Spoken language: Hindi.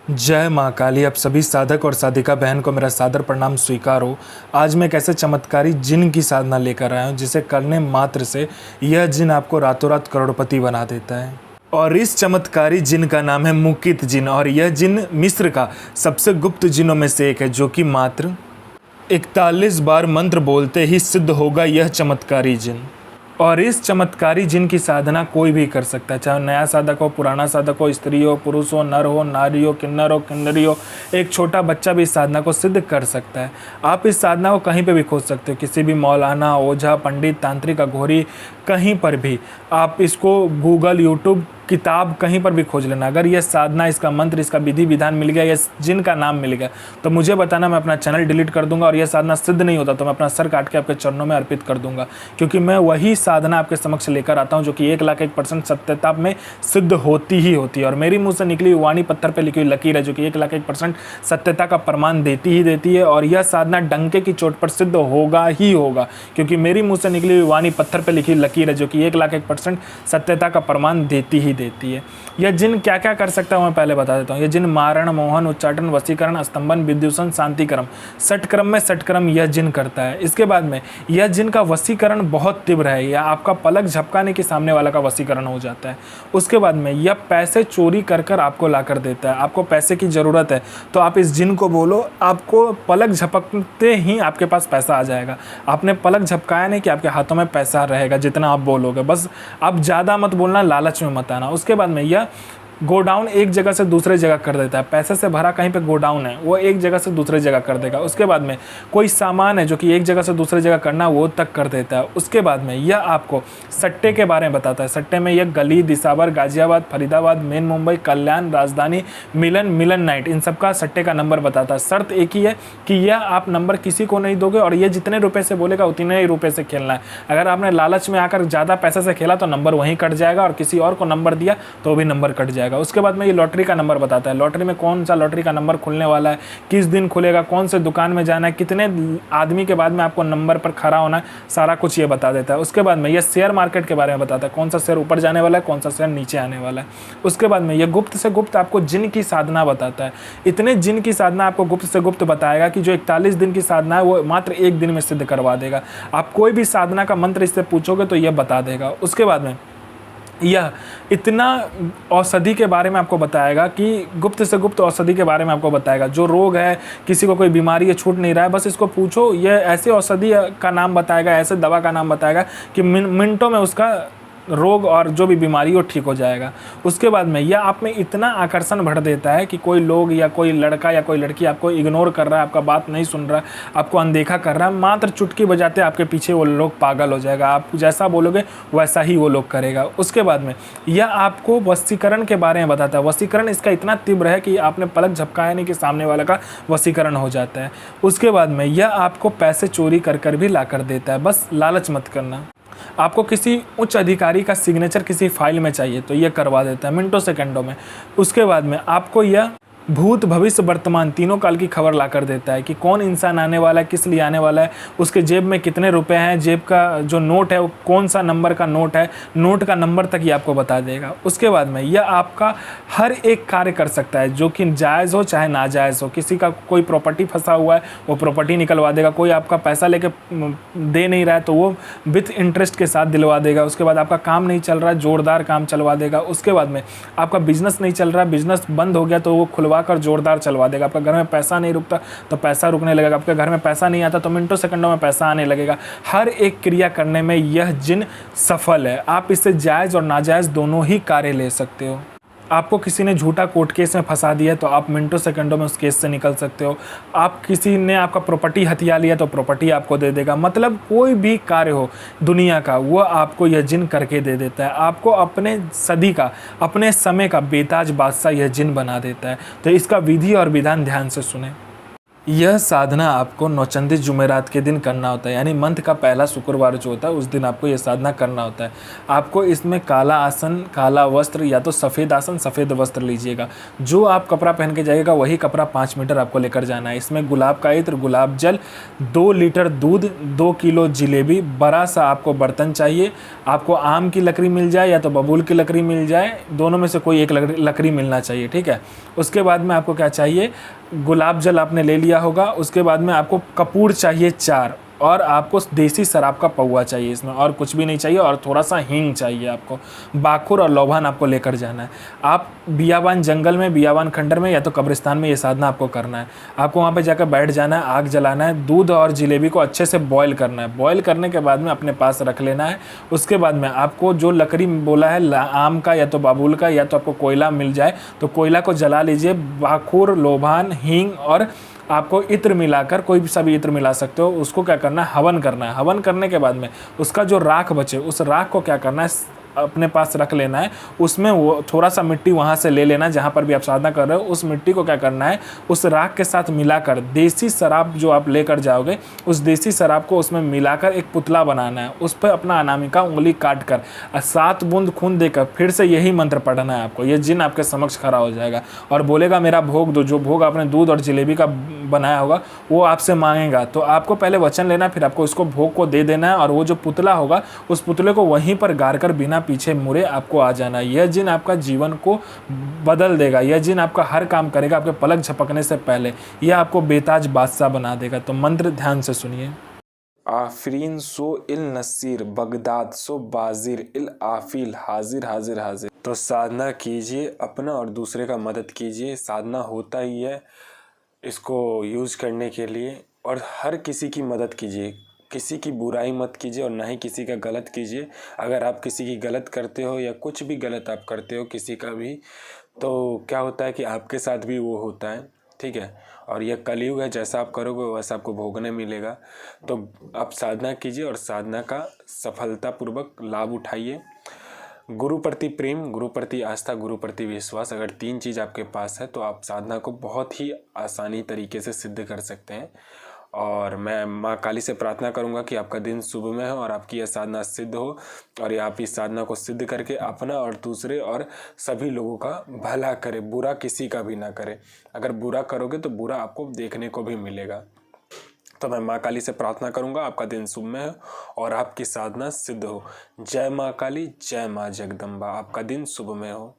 जय माँ काली। आप सभी साधक और साधिका बहन को मेरा सादर प्रणाम स्वीकार हो। आज मैं एक ऐसे चमत्कारी जिन की साधना लेकर आया हूँ जिसे करने मात्र से यह जिन आपको रातों रात करोड़पति बना देता है। और इस चमत्कारी जिन का नाम है मुकित जिन, और यह जिन मिस्र का सबसे गुप्त जिनों में से एक है, जो कि मात्र 41 बार मंत्र बोलते ही सिद्ध होगा यह चमत्कारी जिन। और इस चमत्कारी जिन की साधना कोई भी कर सकता है, चाहे नया साधक हो, पुराना साधक हो, स्त्री हो, पुरुष हो, नर हो, नारी हो, किन्नर हो, किन्नरी हो, एक छोटा बच्चा भी इस साधना को सिद्ध कर सकता है। आप इस साधना को कहीं पे भी खोज सकते हो, किसी भी मौलाना, ओझा, पंडित, तांत्रिक, अघोरी, कहीं पर भी आप इसको गूगल, यूट्यूब, किताब कहीं पर भी खोज लेना। अगर यह साधना, इसका मंत्र, इसका विधि विधान मिल गया, यह जिन का नाम मिल गया, तो मुझे बताना, मैं अपना चैनल डिलीट कर दूंगा। और यह साधना सिद्ध नहीं होता तो मैं अपना सर काट के आपके चरणों में अर्पित कर दूंगा, क्योंकि मैं वही साधना आपके समक्ष लेकर आता हूं जो कि 1,01% सत्यता में सिद्ध होती ही होती है। और मेरी मुंह से निकली वाणी पत्थर पर लिखी हुई लकीर है जो कि 1,01% सत्यता का प्रमाण देती ही देती है। और यह साधना डंके की चोट पर सिद्ध होगा ही होगा, क्योंकि मेरी मुंह से निकली हुई वाणी पत्थर पर लिखी लकीर है जो कि 1,01% सत्यता का प्रमाण देती ही देती है। यह जिन क्या क्या कर सकता है मैं पहले बता देता हूँ। यह जिन मारण, मोहन, उच्चाटन, वशीकरण, स्तंभन, विद्युषण, शांतिक्रम, षटक्रम में षटक्रम यह जिन करता है। इसके बाद में यह जिन का वशीकरण बहुत तीव्र है, या आपका पलक झपकाने के सामने वाला का वशीकरण हो जाता है। उसके बाद में यह पैसे चोरी कर कर आपको ला कर देता है। आपको पैसे की ज़रूरत है तो आप इस जिन को बोलो, आपको पलक झपकते ही आपके पास पैसा आ जाएगा। आपने पलक झपकाया नहीं कि आपके हाथों में पैसा रहेगा जितना आप बोलोगे। बस आप ज़्यादा मत बोलना, लालच में मत आना। उसके बाद में यह गोडाउन एक जगह से दूसरे जगह कर देता है। पैसे से भरा कहीं पे गोडाउन है, वो एक जगह से दूसरे जगह कर देगा। उसके बाद में कोई सामान है जो कि एक जगह से दूसरे जगह करना, वो तक कर देता है। उसके बाद में यह आपको सट्टे के बारे में बताता है। सट्टे में यह गली, दिसावर, गाजियाबाद, फरीदाबाद, मेन मुंबई, कल्याण, राजधानी, मिलन नाइट, इन सब का सट्टे का नंबर बताता है। शर्त एक ही है कि यह आप नंबर किसी को नहीं दोगे, और ये जितने रुपये से बोलेगा उतने ही रुपये से खेलना है। अगर आपने लालच में आकर ज़्यादा पैसे से खेला तो नंबर वहीं कट जाएगा, और किसी और को नंबर दिया तो भी नंबर कट जाएगा। उसके बाद में ये लॉटरी का नंबर बताता है। लॉटरी में कौन सा लॉटरी का नंबर खुलने वाला है, किस दिन खुलेगा, कौन से दुकान में जाना है, कितने आदमी के बाद में आपको नंबर पर खड़ा होना है, सारा कुछ ये बता देता है। उसके बाद में ये शेयर मार्केट के बारे में बताता है, कौन सा शेयर ऊपर जाने वाला है, कौन सा शेयर नीचे आने वाला है। उसके बाद में ये गुप्त से गुप्त आपको जिन की साधना बताता है। इतने जिन की साधना आपको गुप्त से गुप्त बताएगा कि जो 41 दिन की साधना है वो मात्र एक दिन में सिद्ध करवा देगा। आप कोई भी साधना का मंत्र इससे पूछोगे तो यह बता देगा। उसके बाद में यह इतना औषधि के बारे में आपको बताएगा कि गुप्त से गुप्त औषधि के बारे में आपको बताएगा। जो रोग है, किसी को कोई बीमारी है, छूट नहीं रहा है, बस इसको पूछो, यह ऐसे औषधि का नाम बताएगा, ऐसे दवा का नाम बताएगा कि मिनटों में उसका रोग और जो भी बीमारी हो ठीक हो जाएगा। उसके बाद में यह आप में इतना आकर्षण भर देता है कि कोई लोग या कोई लड़का या कोई लड़की आपको इग्नोर कर रहा है, आपका बात नहीं सुन रहा है, आपको अनदेखा कर रहा है, मात्र चुटकी बजाते आपके पीछे वो लोग पागल हो जाएगा। आप जैसा बोलोगे वैसा ही वो लोग करेगा। उसके बाद में यह आपको वशीकरण के बारे में बताता है। वशीकरण इसका इतना तीव्र है कि आपने पलक झपकाया नहीं कि सामने वाला का वशीकरण हो जाता है। उसके बाद में यह आपको पैसे चोरी कर कर भी ला कर देता है। बस लालच मत करना। आपको किसी उच्च अधिकारी का सिग्नेचर किसी फाइल में चाहिए तो ये करवा देता है मिनटों सेकंडों में। उसके बाद में आपको यह भूत, भविष्य, वर्तमान तीनों काल की खबर ला कर देता है कि कौन इंसान आने वाला है, किस लिए आने वाला है, उसके जेब में कितने रुपए हैं, जेब का जो नोट है वो कौन सा नंबर का नोट है, नोट का नंबर तक ये आपको बता देगा। उसके बाद में यह आपका हर एक कार्य कर सकता है, जो कि जायज़ हो चाहे नाजायज़ हो। किसी का कोई प्रॉपर्टी फंसा हुआ है वो प्रॉपर्टी निकलवा देगा। कोई आपका पैसा लेके दे नहीं रहा है तो वो विथ इंटरेस्ट के साथ दिलवा देगा। उसके बाद आपका काम नहीं चल रहा है, जोरदार काम चलवा देगा। उसके बाद में आपका बिजनेस नहीं चल रहा है, बिजनेस बंद हो गया तो वो खुलवा कर जोरदार चलवा देगा। आपका घर में पैसा नहीं रुकता तो पैसा रुकने लगेगा। आपके घर में पैसा नहीं आता तो मिनटों सेकंडों में पैसा आने लगेगा। हर एक क्रिया करने में यह जिन सफल है। आप इससे जायज़ और नाजायज़ दोनों ही कार्य ले सकते हो। आपको किसी ने झूठा कोर्ट केस में फंसा दिया तो आप मिनटों सेकंडों में उस केस से निकल सकते हो। आप किसी ने आपका प्रॉपर्टी हथिया लिया तो प्रॉपर्टी आपको दे देगा। मतलब कोई भी कार्य हो दुनिया का वो आपको यह जिन करके दे देता है। आपको अपने सदी का, अपने समय का बेताज बादशाह यह जिन बना देता है। तो इसका विधि और विधान ध्यान से सुने। यह साधना आपको नौचंदी जुमेरात के दिन करना होता है, यानी मंथ का पहला शुक्रवार जो होता है उस दिन आपको यह साधना करना होता है। आपको इसमें काला आसन, काला वस्त्र या तो सफ़ेद आसन, सफ़ेद वस्त्र लीजिएगा। जो आप कपड़ा पहन के जाइएगा वही कपड़ा 5 मीटर आपको लेकर जाना है। इसमें गुलाब का इत्र, गुलाब जल, 2 लीटर दूध, 2 किलो जिलेबी, बड़ा सा आपको बर्तन चाहिए। आपको आम की लकड़ी मिल जाए या तो बबूल की लकड़ी मिल जाए, दोनों में से कोई एक लकड़ी मिलना चाहिए, ठीक है। उसके बाद में आपको क्या चाहिए, गुलाब जल आपने ले लिया होगा। उसके बाद में आपको कपूर चाहिए 4, और आपको देसी शराब का पौवा चाहिए, इसमें और कुछ भी नहीं चाहिए। और थोड़ा सा हींग चाहिए आपको। बाखुर और लौभान आपको लेकर जाना है। आप बियाबान जंगल में, बियाबान खंडर में या तो कब्रिस्तान में ये साधना आपको करना है। आपको वहाँ पे जाकर बैठ जाना है, आग जलाना है, दूध और जिलेबी को अच्छे से बॉयल करना है। बॉयल करने के बाद में अपने पास रख लेना है। उसके बाद में आपको जो लकड़ी बोला है आम का या तो बाबुल का या तो आपको कोयला मिल जाए तो कोयला को जला लीजिए। बाखुर, लोभान, हींग और आपको इत्र मिलाकर, कोई भी सभी इत्र मिला सकते हो, उसको क्या करना है, हवन करना है। हवन करने के बाद में उसका जो राख बचे उस राख को क्या करना है, अपने पास रख लेना है। उसमें वो थोड़ा सा मिट्टी वहाँ से ले लेना जहाँ पर भी आप साधना कर रहे हो। उस मिट्टी को क्या करना है, उस राख के साथ मिलाकर देसी शराब जो आप लेकर जाओगे उस देसी शराब को उसमें मिलाकर एक पुतला बनाना है। उस पर अपना अनामिका उंगली काट कर 7 बूंद खून देकर फिर से यही मंत्र पढ़ना है आपको। ये जिन आपके समक्ष खड़ा हो जाएगा और बोलेगा मेरा भोग दो। जो भोग आपने दूध और जिलेबी का बनाया होगा वो आपसे मांगेगा। तो आपको पहले वचन लेना, फिर आपको उसको भोग को दे देना है। और वो जो पुतला होगा उस पुतले को वहीं पर गाड़ कर बिना पीछे मुड़े आपको आ जाना है। यह जिन आपका जीवन को बदल देगा। यह जिन आपका हर काम करेगा आपके पलक झपकने से पहले। यह आपको बेताज बादशाह बना देगा। तो मंत्र ध्यान से सुनिए। आफरीन सो इल नसीर, बगदाद सो बाजिर इल आफिल, हाजिर हाजिर हाजिर। तो साधना कीजिए, अपना और दूसरे का मदद कीजिए। साधना होता ही है इसको यूज़ करने के लिए। और हर किसी की मदद कीजिए, किसी की बुराई मत कीजिए और ना ही किसी का गलत कीजिए। अगर आप किसी की गलत करते हो या कुछ भी गलत आप करते हो किसी का भी, तो क्या होता है कि आपके साथ भी वो होता है, ठीक है। और यह कलयुग है, जैसा आप करोगे वैसा आपको भोगने मिलेगा। तो आप साधना कीजिए और साधना का सफलतापूर्वक लाभ उठाइए। गुरु प्रति प्रेम, गुरु प्रति आस्था, गुरु प्रति विश्वास, अगर 3 चीज़ आपके पास है तो आप साधना को बहुत ही आसानी तरीके से सिद्ध कर सकते हैं। और मैं माँ काली से प्रार्थना करूँगा कि आपका दिन शुभ में हो और आपकी यह साधना सिद्ध हो। और ये आप इस साधना को सिद्ध करके अपना और दूसरे और सभी लोगों का भला करे, बुरा किसी का भी ना करे। अगर बुरा करोगे तो बुरा आपको देखने को भी मिलेगा। तो मैं माँ काली से प्रार्थना करूँगा आपका दिन शुभ में हो और आपकी साधना सिद्ध हो। जय माँ काली, जय माँ जगदम्बा। आपका दिन शुभ में हो।